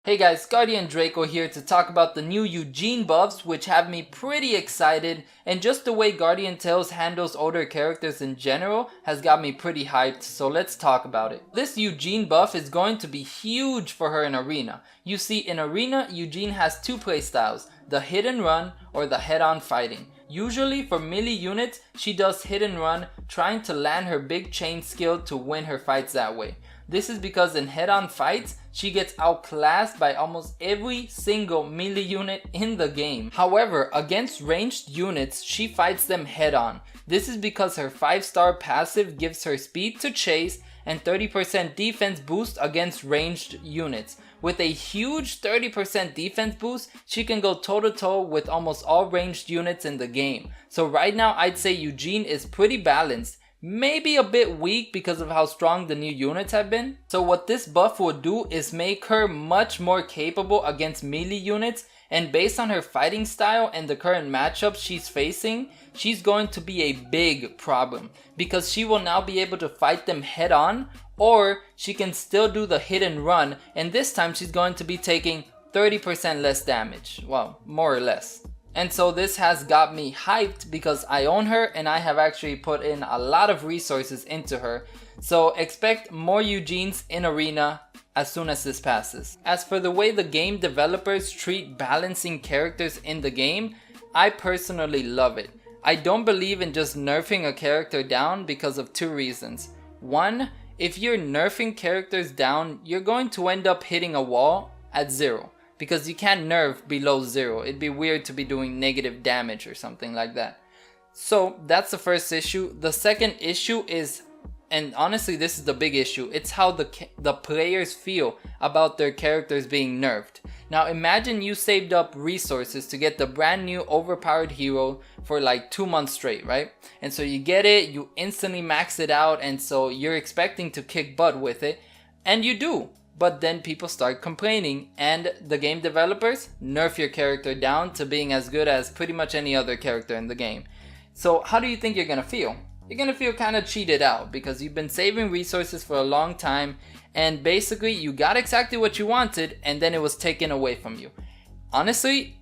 Hey guys, Guardian Draco here to talk about the new Eugene buffs, which have me pretty excited, and just the way Guardian Tales handles older characters in general has got me pretty hyped, so let's talk about it. This Eugene buff is going to be huge for her in Arena. You see, in Arena, Eugene has two playstyles, the hit and run or the head-on fighting. Usually for melee units, she does hit and run, trying to land her big chain skill to win her fights that way. This is because in head-on fights, she gets outclassed by almost every single melee unit in the game. However, against ranged units, she fights them head-on. This is because her 5-star passive gives her speed to chase and 30% defense boost against ranged units. With a huge 30% defense boost, she can go toe to toe with almost all ranged units in the game. So right now I'd say Eugene is pretty balanced. Maybe a bit weak because of how strong the new units have been. So what this buff will do is make her much more capable against melee units, and based on her fighting style and the current matchups she's facing, she's going to be a big problem because she will now be able to fight them head on, or she can still do the hit and run, and this time she's going to be taking 30% less damage. Well, more or less. And so this has got me hyped because I own her and I have actually put in a lot of resources into her. So expect more Eugenes in Arena as soon as this passes. As for the way the game developers treat balancing characters in the game, I personally love it. I don't believe in just nerfing a character down because of two reasons. One, if you're nerfing characters down, you're going to end up hitting a wall at 0. Because you can't nerf below 0. It'd be weird to be doing negative damage or something like that. So that's the first issue. The second issue is, and honestly this is the big issue, it's how the players feel about their characters being nerfed. Now imagine you saved up resources to get the brand new overpowered hero for like 2 months straight, right? And so you get it, you instantly max it out, and so you're expecting to kick butt with it, and you do. But then people start complaining and the game developers nerf your character down to being as good as pretty much any other character in the game. So how do you think you're gonna feel? You're gonna feel kind of cheated out because you've been saving resources for a long time and basically you got exactly what you wanted and then it was taken away from you. Honestly,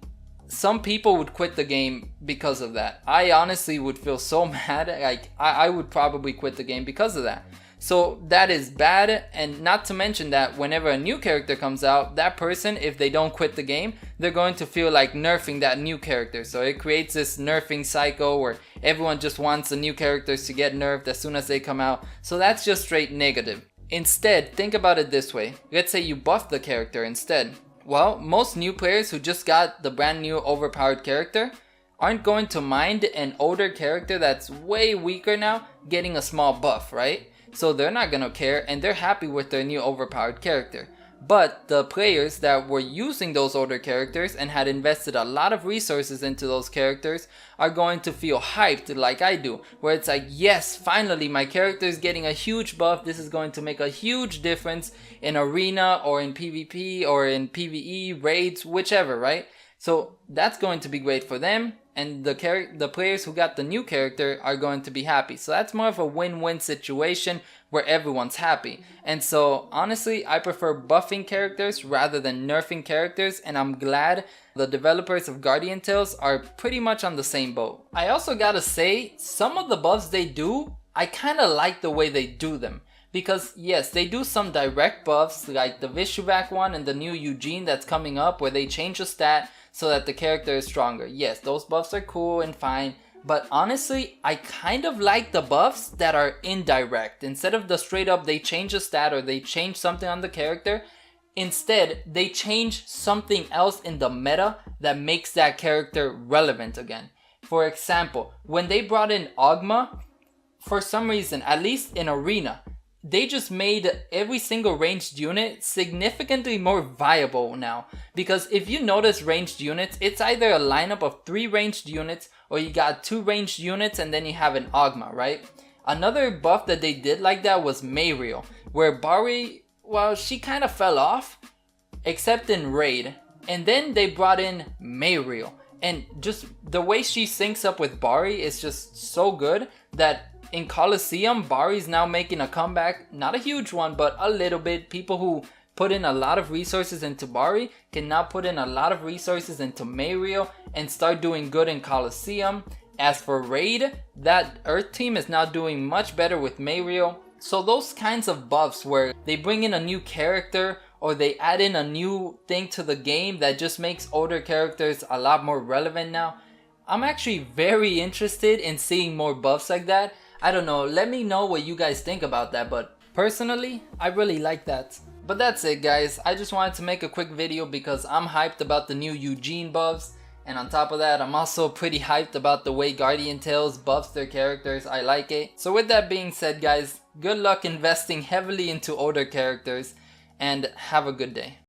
some people would quit the game because of that. I honestly would feel so mad, like I would probably quit the game because of that. So that is bad, and not to mention that whenever a new character comes out, that person, if they don't quit the game, they're going to feel like nerfing that new character. So it creates this nerfing cycle where everyone just wants the new characters to get nerfed as soon as they come out. So that's just straight negative. Instead, think about it this way. Let's say you buff the character instead. Well, most new players who just got the brand new overpowered character aren't going to mind an older character that's way weaker now getting a small buff, right? So they're not gonna care and they're happy with their new overpowered character. But the players that were using those older characters and had invested a lot of resources into those characters are going to feel hyped like I do, where it's like, yes, finally my character is getting a huge buff. This is going to make a huge difference in Arena or in PvP or in PvE, raids, whichever, right? So that's going to be great for them, and the players who got the new character are going to be happy. So that's more of a win-win situation where everyone's happy. And so honestly, I prefer buffing characters rather than nerfing characters, and I'm glad the developers of Guardian Tales are pretty much on the same boat. I also gotta say, some of the buffs they do, I kinda like the way they do them. Because yes, they do some direct buffs like the Vishuvac one and the new Eugene that's coming up where they change a stat so that the character is stronger. Yes, those buffs are cool and fine, but honestly, I kind of like the buffs that are indirect. Instead of the straight up they change a stat or they change something on the character, instead they change something else in the meta that makes that character relevant again. For example, when they brought in Ogma, for some reason, at least in Arena, they just made every single ranged unit significantly more viable now. Because if you notice ranged units, it's either a lineup of 3 ranged units or you got 2 ranged units and then you have an Ogma, right? Another buff that they did like that was Mayriel, where Bari, well, she kind of fell off, except in Raid. And then they brought in Mayriel. And just the way she syncs up with Bari is just so good that in Coliseum, Bari's now making a comeback. Not a huge one, but a little bit. People who put in a lot of resources into Bari can now put in a lot of resources into Mayrio and start doing good in Colosseum. As for Raid, that Earth team is now doing much better with Mayrio. So those kinds of buffs where they bring in a new character or they add in a new thing to the game that just makes older characters a lot more relevant now, I'm actually very interested in seeing more buffs like that. I don't know, let me know what you guys think about that, but personally, I really like that. But that's it guys, I just wanted to make a quick video because I'm hyped about the new Eugene buffs. And on top of that, I'm also pretty hyped about the way Guardian Tales buffs their characters. I like it. So with that being said guys, good luck investing heavily into older characters and have a good day.